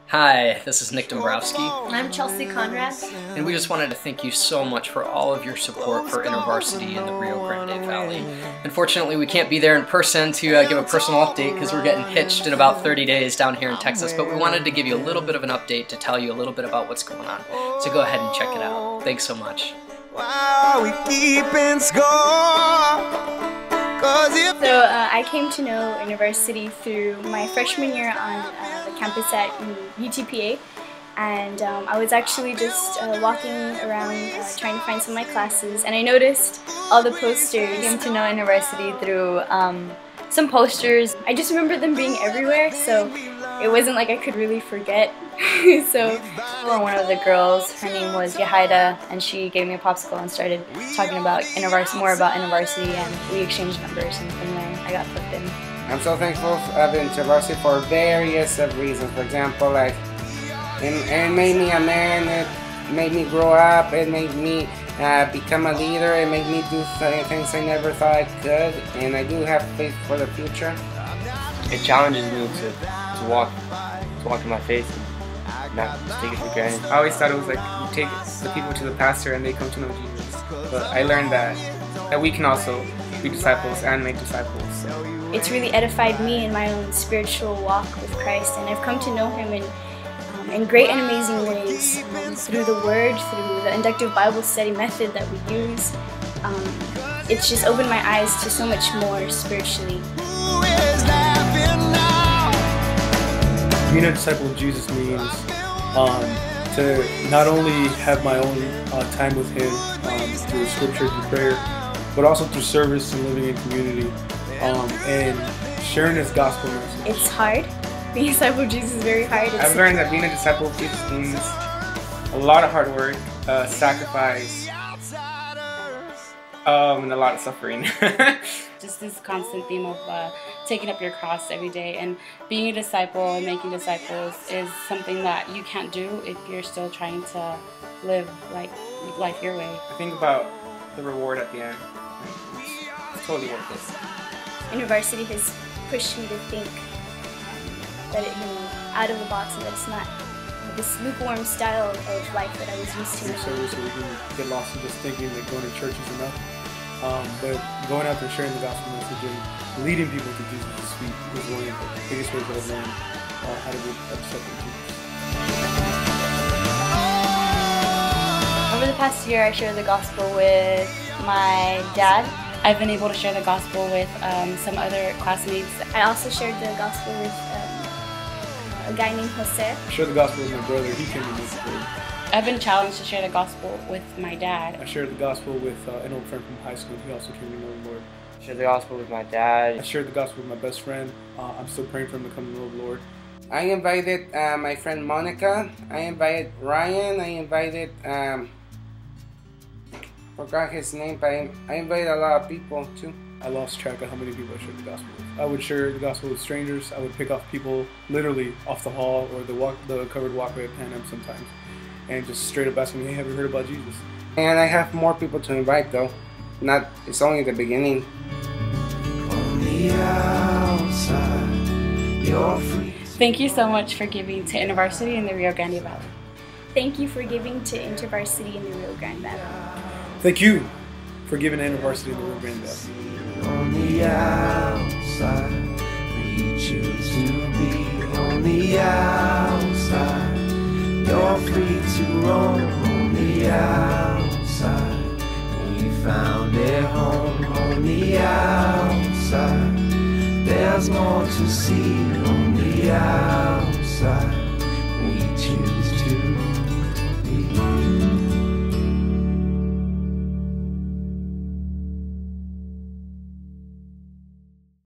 Hi, this is Nick Dombrowski. And I'm Chelsea Conrad. And we just wanted to thank you so much for all of your support for InterVarsity in the Rio Grande Valley. Unfortunately, we can't be there in person to give a personal update because we're getting hitched in about 30 days down here in Texas, but we wanted to give you a little bit of an update to tell you a little bit about what's going on. So go ahead and check it out. Thanks so much. Wow, we keeping score. So I came to know InterVarsity through my freshman year on the campus at UTPA, and I was actually just walking around trying to find some of my classes, and I noticed all the posters. I came to know InterVarsity through some posters. I just remember them being everywhere, so it wasn't like I could really forget. So one of the girls, her name was Yahida, and she gave me a popsicle and started talking about InterVarsity, more about InterVarsity, and we exchanged numbers, and from there I got hooked in. I'm so thankful of InterVarsity for various reasons. For example, like it made me a man, it made me grow up, it made me become a leader, it made me do things I never thought I could, and I do have faith for the future. It challenges me to walk in my faith and not just take it for granted. I always thought it was like you take the people to the pastor and they come to know Jesus, but I learned that we can also be disciples and make disciples. So. It's really edified me in my own spiritual walk with Christ, and I've come to know Him in great and amazing ways, through the Word, through the inductive Bible study method that we use. It's just opened my eyes to so much more spiritually. Being a disciple of Jesus means to not only have my own time with Him through Scripture, through prayer, but also through service and living in community and sharing His gospel message. It's hard. Being a disciple of Jesus is very hard. I've learned that being a disciple of Jesus means a lot of hard work, sacrifice, and a lot of suffering. Just this constant theme of taking up your cross every day, and being a disciple and making disciples is something that you can't do if you're still trying to live like life your way. I think about the reward at the end. It's totally worth it. InterVarsity has pushed me to think that it, out of the box, and that it's not this lukewarm style of life that I was used to. So we can get lost in just thinking that going to church is enough. But going out there and sharing the gospel message and leading people to Jesus' feet is one of the biggest ways that I've learned how to be accepting Jesus. Over the past year, I shared the gospel with my dad. I've been able to share the gospel with some other classmates. I also shared the gospel with a guy named Jose. I shared the gospel with my brother. He came to Mexico. I've been challenged to share the gospel with my dad. I shared the gospel with an old friend from high school. He also came to know the Lord. I shared the gospel with my dad. I shared the gospel with my best friend. I'm still praying for him to come to know the Lord. I invited my friend Monica. I invited Ryan. I invited forgot his name, but I invited a lot of people too. I lost track of how many people I shared the gospel with. I would share the gospel with strangers. I would pick off people literally off the hall or the covered walkway at Pan Am sometimes, and just straight up ask them, hey, have you heard about Jesus? And I have more people to invite though. It's only the beginning. On the outside, you're free. Thank you so much for giving to InterVarsity in the Rio Grande Valley. Thank you for giving to InterVarsity in the Rio Grande Valley. Thank you for giving InterVarsity in the Rio Grande Valley. On the outside, we choose to be on the outside. You're free to roam on the outside. We found a home on the outside. There's more to see on the outside. We choose to be.